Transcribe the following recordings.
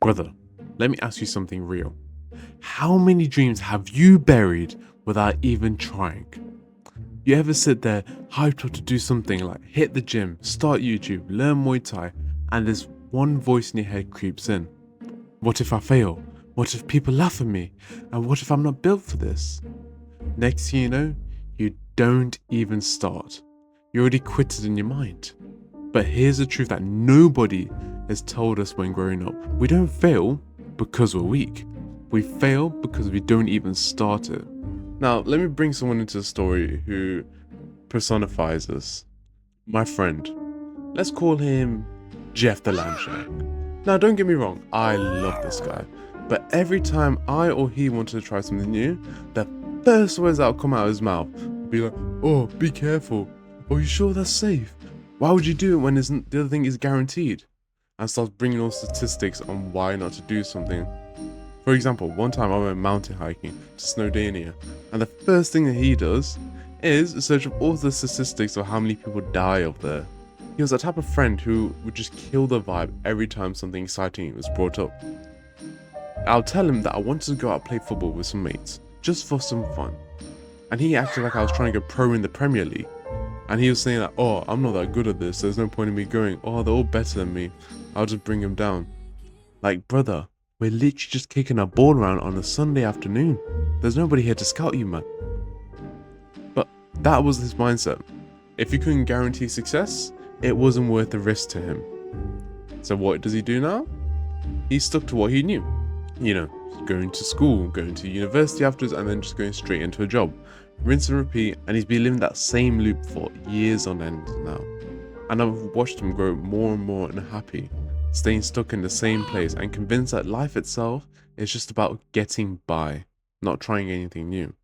Brother, let me ask you something real. How many dreams have you buried without even trying? You ever sit there hyped up to do something like hit the gym, start YouTube, learn Muay Thai, and this one voice in your head creeps in? What if I fail? What if people laugh at me? And what if I'm not built for this? Next thing you know, you don't even start. You already quit it in your mind. But here's the truth that nobody has told us when growing up. We don't fail because we're weak. We fail because we don't even start it. Now, let me bring someone into the story who personifies us. My friend. Let's call him Jeff the Lamb. Now, don't get me wrong, I love this guy. But every time I or he wanted to try something new, the first words that would come out of his mouth would be like, "Oh, be careful. Are you sure that's safe? Why would you do it when the other thing is guaranteed?" And starts bringing all statistics on why not to do something. For example, one time I went mountain hiking to Snowdonia, and the first thing that he does is search up all the statistics of how many people die up there. He was the type of friend who would just kill the vibe every time something exciting was brought up. I'll tell him that I wanted to go out and play football with some mates, just for some fun. And he acted like I was trying to go pro in the Premier League. And he was saying that, "Oh, I'm not that good at this, there's no point in me going. Oh, they're all better than me. I'll just bring them down." Like, brother, we're literally just kicking a ball around on a Sunday afternoon. There's nobody here to scout you, man. But that was his mindset. If you couldn't guarantee success, it wasn't worth the risk to him. So what does he do now? He stuck to what he knew. You know, going to school, going to university afterwards, and then just going straight into a job. Rinse and repeat, and he's been living that same loop for years on end now. And I've watched him grow more and more unhappy, staying stuck in the same place and convinced that life itself is just about getting by, not trying anything new.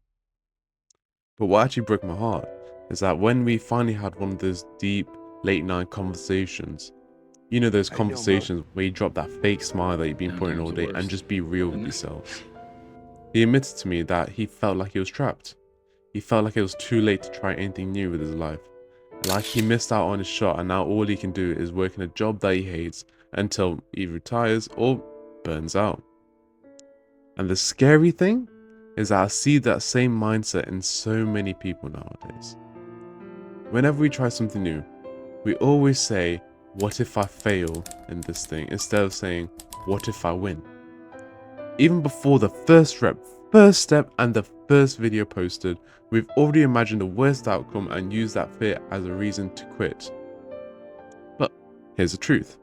But what actually broke my heart is that when we finally had one of those deep late night conversations, you know, those conversations where you drop that fake smile that you've been putting all day and just be real with yourselves. He admitted to me that he felt like he was trapped. He felt like it was too late to try anything new with his life. Like he missed out on his shot and now all he can do is work in a job that he hates until he retires or burns out. And the scary thing is that I see that same mindset in so many people nowadays. Whenever we try something new, we always say, "What if I fail in this thing?" instead of saying, "What if I win?" Even before the first rep, first step, and the first video posted, we've already imagined the worst outcome and used that fear as a reason to quit. But here's the truth.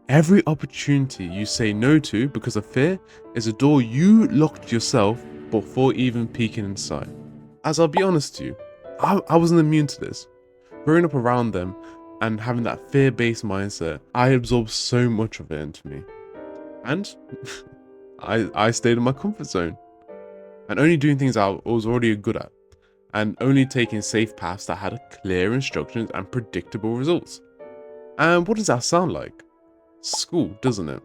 Every opportunity you say no to because of fear is a door you locked yourself before even peeking inside. As I'll be honest to you, I wasn't immune to this. Growing up around them and having that fear-based mindset, I absorbed so much of it into me. And I stayed in my comfort zone. And only doing things I was already good at. And only taking safe paths that had clear instructions and predictable results. And what does that sound like? School, doesn't it?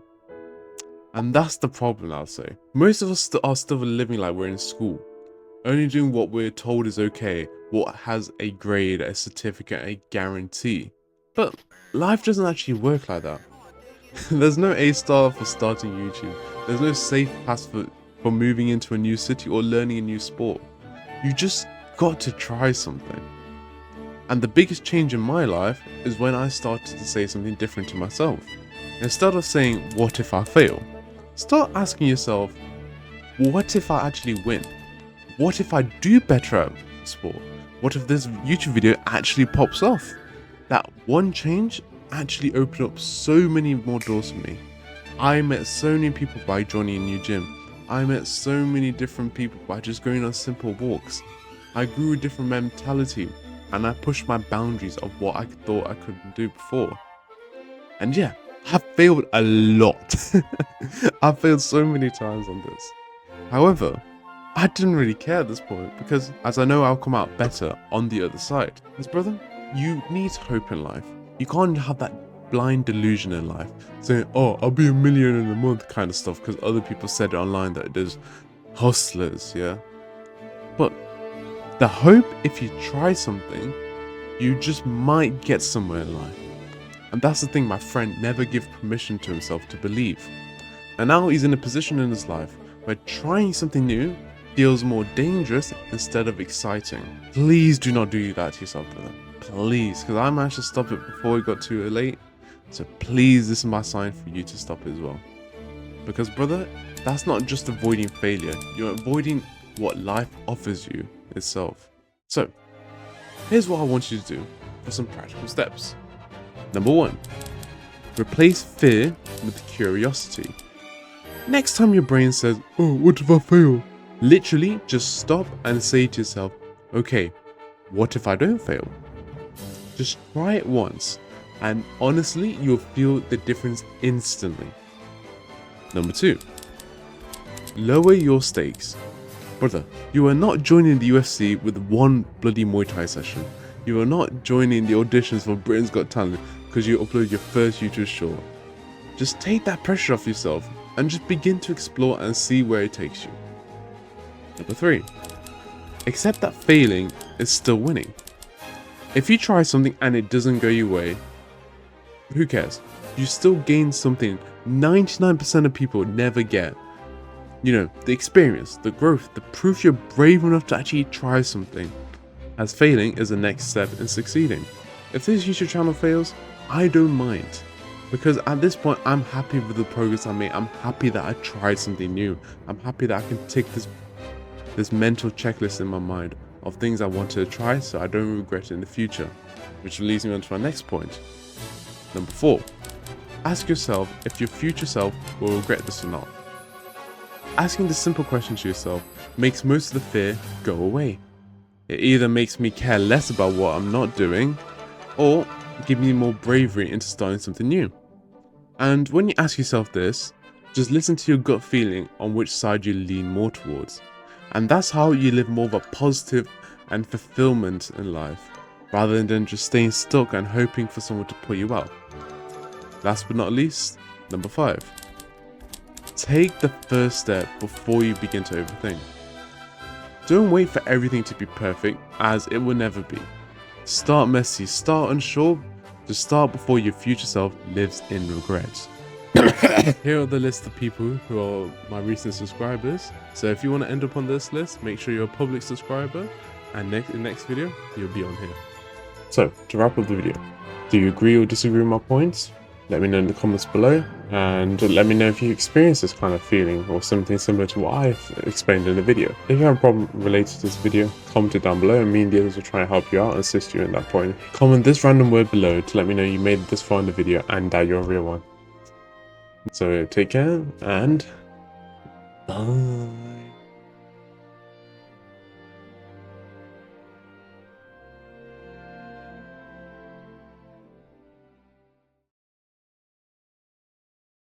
And that's the problem, I'll say. Most of us are still living like we're in school. Only doing what we're told is okay, what has a grade, a certificate, a guarantee. But life doesn't actually work like that. There's no A star for starting YouTube. There's no safe path for moving into a new city or learning a new sport. You just got to try something. And the biggest change in my life is when I started to say something different to myself. Instead of saying, "What if I fail?" start asking yourself, "What if I actually win? What if I do better at sport? What if this YouTube video actually pops off?" That one change actually opened up so many more doors for me. I met so many people by joining a new gym. I met so many different people by just going on simple walks. I grew a different mentality and I pushed my boundaries of what I thought I couldn't do before. And yeah, I've failed a lot. I've failed so many times on this. However, I didn't really care at this point because as I know I'll come out better on the other side. Because brother, you need hope in life. You can't have that blind delusion in life saying, "Oh, I'll be a millionaire in a month" kind of stuff because other people said it online that there's hustlers, yeah? But the hope, if you try something, you just might get somewhere in life. And that's the thing my friend never gave permission to himself to believe. And now he's in a position in his life where trying something new feels more dangerous instead of exciting. Please do not do that to yourself, brother. Please, because I managed to stop it before it got too late. So please, this is my sign for you to stop it as well. Because brother, that's not just avoiding failure. You're avoiding what life offers you itself. So, here's what I want you to do for some practical steps. Number 1, replace fear with curiosity. Next time your brain says, "Oh, what if I fail?" literally just stop and say to yourself, "Okay, what if I don't fail?" Just try it once, and honestly, you'll feel the difference instantly. Number 2, lower your stakes. Brother, you are not joining the UFC with one bloody Muay Thai session. You are not joining the auditions for Britain's Got Talent because you upload your first YouTube short. Just take that pressure off yourself and just begin to explore and see where it takes you. Number 3, accept that failing is still winning. If you try something and it doesn't go your way, who cares? You still gain something 99% of people never get. You know, the experience, the growth, the proof you're brave enough to actually try something. As failing is the next step in succeeding. If this YouTube channel fails, I don't mind. Because at this point, I'm happy with the progress I made. I'm happy that I tried something new. I'm happy that I can tick this mental checklist in my mind of things I wanted to try so I don't regret it in the future. Which leads me on to my next point. Number 4, ask yourself if your future self will regret this or not. Asking this simple question to yourself makes most of the fear go away. It either makes me care less about what I'm not doing, or give me more bravery into starting something new. And when you ask yourself this, just listen to your gut feeling on which side you lean more towards. And that's how you live more of a positive and fulfillment in life, rather than just staying stuck and hoping for someone to pull you out. Last but not least, number 5. Take the first step before you begin to overthink. Don't wait for everything to be perfect, as it will never be. Start messy, start unsure, just start before your future self lives in regret. Here are the list of people who are my recent subscribers. So if you want to end up on this list, make sure you're a public subscriber, and in the next video, you'll be on here. So, to wrap up the video, do you agree or disagree with my points? Let me know in the comments below, and let me know if you experience this kind of feeling or something similar to what I've explained in the video. If you have a problem related to this video, comment it down below and me and the others will try and help you out and assist you in that point. Comment this random word below to let me know you made it this far in the video and that you're a real one. So take care and bye.